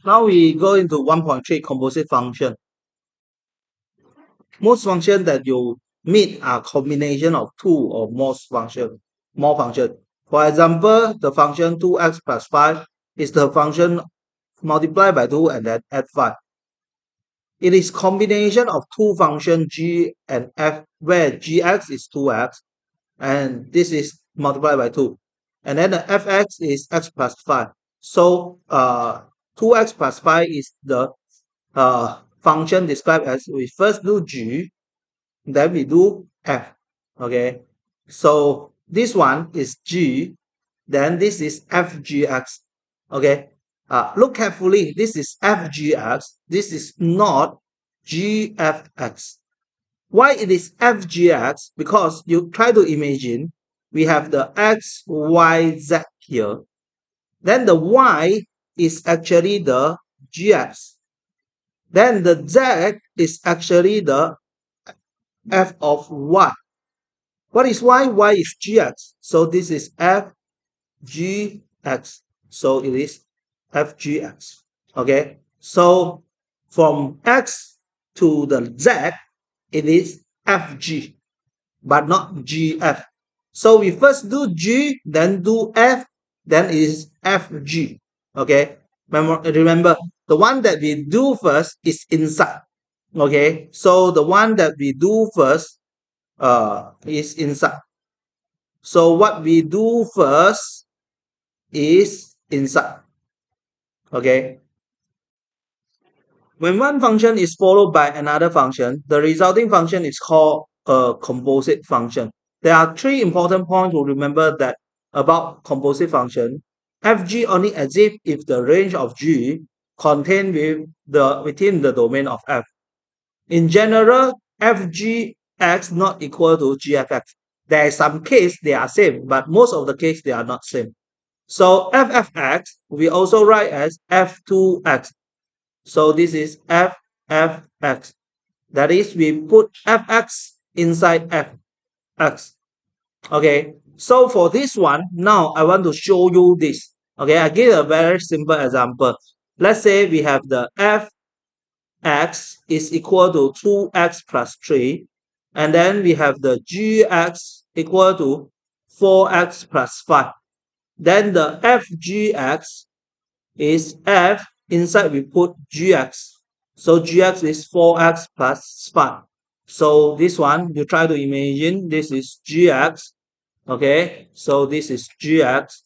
Now we go into 1.3 composite function. Most functions that you meet are combination of two or more function. For example, the function 2x plus 5 is the function multiplied by 2 and then add 5. It is combination of two functions g and f, where gx is 2x and this is multiplied by 2. And then the fx is x plus 5. So 2x plus 5 is the function described as we first do g, then we do f. Okay, so this one is g, then this is fgx. Okay, look carefully, this is fgx, this is not gfx. Why it is fgx? Because you try to imagine we have the x, y, z here. Then the y is actually the gx. Then the z is actually the f of y. What is y? Y is gx. So this is fgx. So it is fgx. Okay. So from x to the z, it is fg, but not gf. So we first do g, then do f, then it is fg. Okay. Remember, the one that we do first is inside. Okay. So the one that we do first is inside. So what we do first is inside. Okay. When one function is followed by another function, the resulting function is called a composite function. There are three important points to remember that about composite function. Fg only exists if the range of g contained within the domain of f. In general, fgx not equal to gfx. There is some case they are same, but most of the case they are not same. So ffx we also write as f2x. So this is ffx. That is, we put fx inside fx. Okay. So for this one, now I want to show you this. Okay, I give a very simple example. Let's say we have the fx is equal to 2x plus 3, and then we have the gx equal to 4x plus 5. Then the fgx is f, inside we put gx. So gx is 4x plus 5. So this one, you try to imagine, this is gx. Okay, so this is gx.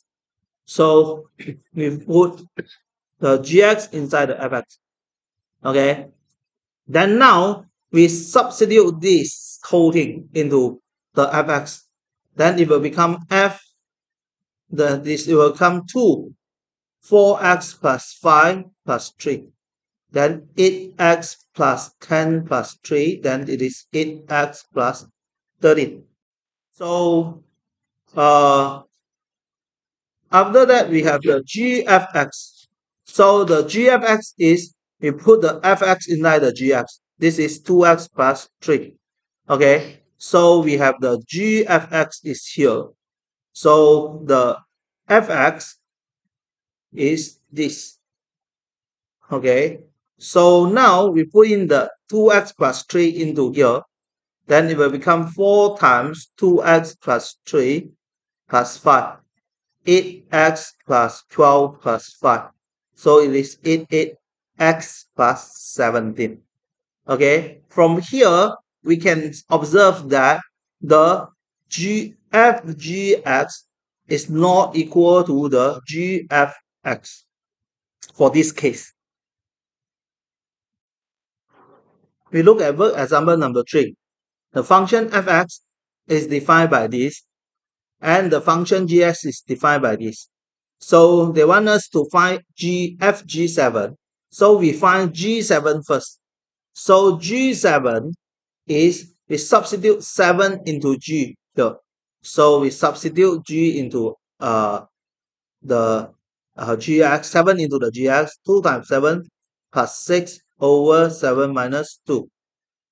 So we put the gx inside the fx. Okay, then now we substitute this whole thing into the fx. Then it will become this will come 2 4x plus 5 plus 3. Then 8x plus 10 plus 3. Then it is 8x plus 13. So after that, we have the gfx. So the gfx is, we put the fx inside the gx. This is 2x plus 3. Okay, so we have the gfx is here. So the fx is this. Okay, so now we put in the 2x plus 3 into here. Then it will become 4 times 2x plus 3 plus 5. 8x plus 12 plus 5. So it is 8x plus 17. Okay, from here we can observe that the fgx is not equal to the gfx for this case. We look at example number 3. The function fx is defined by this, and the function gx is defined by this. So they want us to find fg7. So we find g7 first. So g7 is, we substitute 7 into g here. So we substitute g into the gx, 7 into the gx, 2 times 7 plus 6 over 7 minus 2.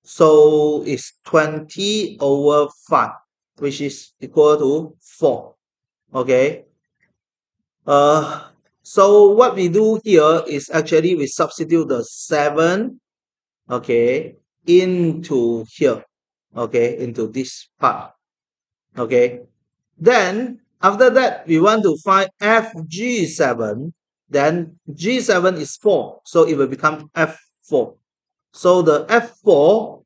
So it's 20 over 5, which is equal to 4. Okay. So what we do here is actually we substitute the 7, okay, into here, okay, into this part, okay. Then after that, we want to find FG7. Then G7 is 4, so it will become F4. So the F4,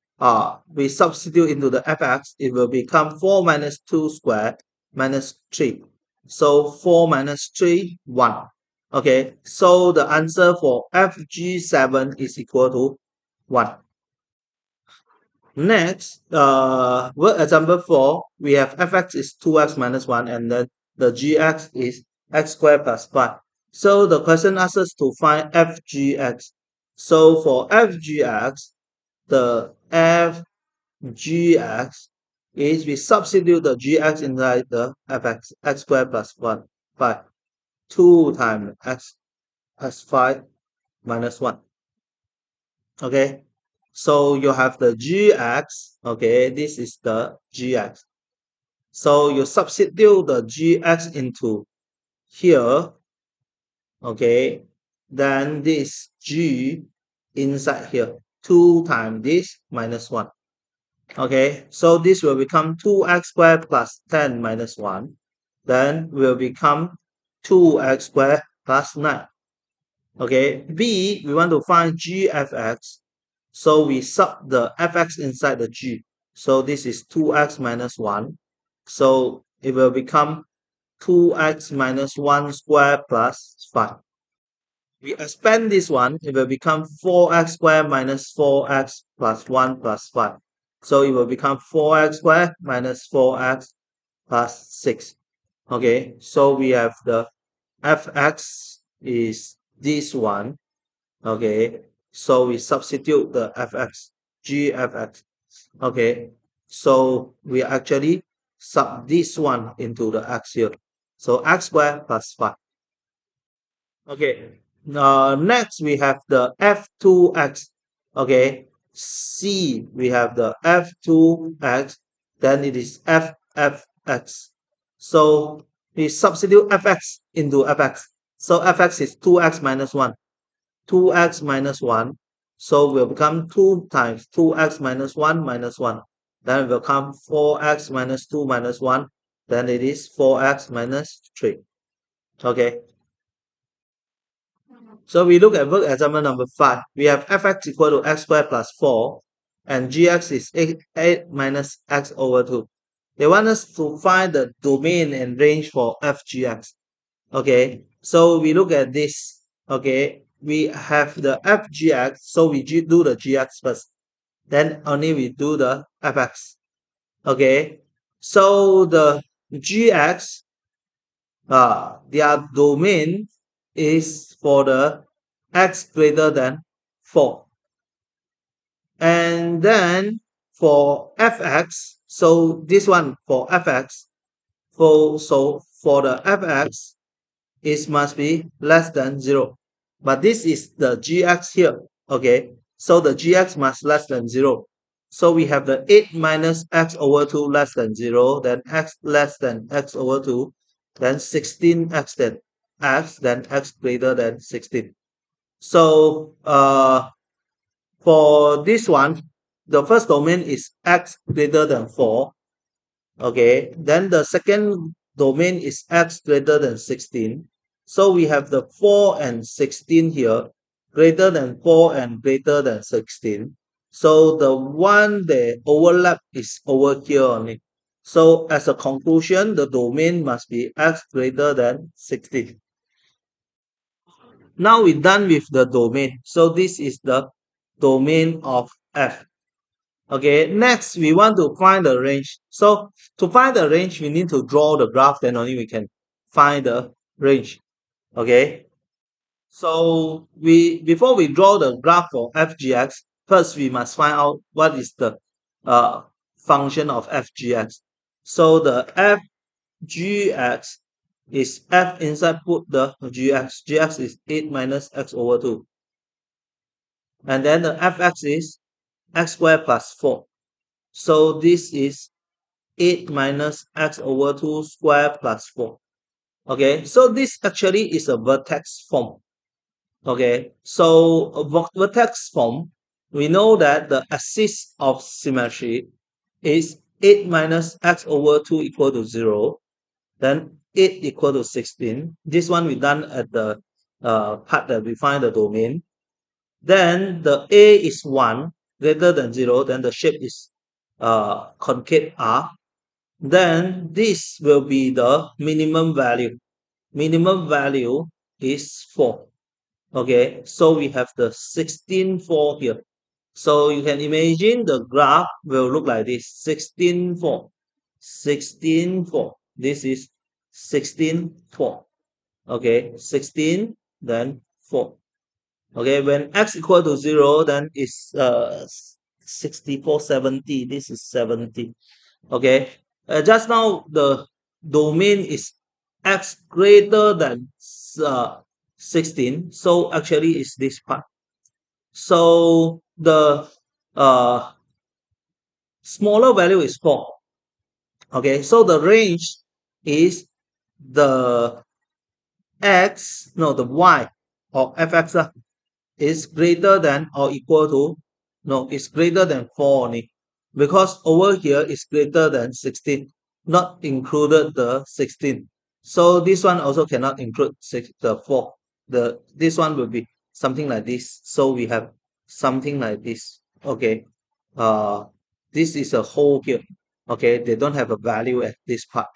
we substitute into the Fx, it will become 4 minus 2 squared minus 3. So 4 minus 3, 1. Okay, so the answer for Fg7 is equal to 1. Next, work example 4, we have fx is 2x minus 1 and then the gx is x squared plus 5. So the question asks us to find fgx. So for fgx, the fgx is we substitute the gx inside the fx, x squared plus 1, 5, 2 times x plus 5 minus 1. Okay, so you have the gx, okay, this is the gx. So you substitute the gx into here, okay, then this g inside here, 2 times this minus 1. Okay, so this will become 2x squared plus 10 minus 1. Then will become 2x squared plus 9. Okay, B, we want to find gfx. So we sub the fx inside the g. So this is 2x minus 1. So it will become 2x minus 1 squared plus 5. We expand this one, it will become 4x squared minus 4x plus 1 plus 5. So it will become 4x squared minus 4x plus 6. Okay, so we have the fx is this one. Okay, so we substitute the fx, gfx. Okay, so we actually sub this one into the x here. So x squared plus 5. Okay, next we have the f2x. Okay, C, we have the f2x, then it is ffx. So we substitute fx into fx. So fx is 2x minus 1. 2x minus 1. So will become 2 times 2x minus 1 minus 1. Then it will come 4x minus 2 minus 1. Then it is 4x minus 3. Okay. So we look at work example number 5. We have fx equal to x squared plus 4. And gx is 8 minus x over 2. They want us to find the domain and range for fgx. Okay. So we look at this. Okay, we have the fgx, so we do the gx first, then only we do the fx. Okay, so the gx, their domain is for the x greater than 4, and then for fx, so this one for fx, for the fx, it must be less than 0. But this is the gx here. Okay, so the gx must less than 0. So we have the 8 minus x over 2 less than 0, then x less than x over 2, then 16x then x greater than 16. So for this one, the first domain is x greater than 4. Okay, then the second domain is x greater than 16. So we have the 4 and 16 here, greater than 4 and greater than 16. So the one that overlap is over here only. So as a conclusion, the domain must be x greater than 16. Now we're done with the domain. So this is the domain of f. Okay, next we want to find the range. So to find the range, we need to draw the graph, then only we can find the range. Okay, so before we draw the graph for fgx, first we must find out what is the function of fgx. So the fgx is f inside, put the gx is 8 minus x over 2. And then the fx is x squared plus 4. So this is 8 minus x over 2 square plus 4. Okay, so this actually is a vertex form. Okay, so a vertex form, we know that the axis of symmetry is 8 minus x over 2 equal to 0, then 8 equal to 16. This one we done at the part that we find the domain. Then the A is 1 greater than 0, then the shape is concave R. Then this will be the minimum value. Minimum value is 4. Okay, so we have the 16, 4 here. So you can imagine the graph will look like this: 16, 4, 16, 4. This is 16, 4. Okay, 16, then 4. Okay, when x equal to 0, then it's 64, 70. This is 70. Okay, just now the domain is x greater than uh, 16. So actually it's this part. So the uh, smaller value is 4. Okay, so the range is the x, no, the y or fx is greater than or equal to, no, it's greater than 4 only, because over here is greater than 16, not included the 16. So this one also cannot include the 4. This one will be something like this. So we have something like this. Okay, uh this is a hole here. Okay, they don't have a value at this part.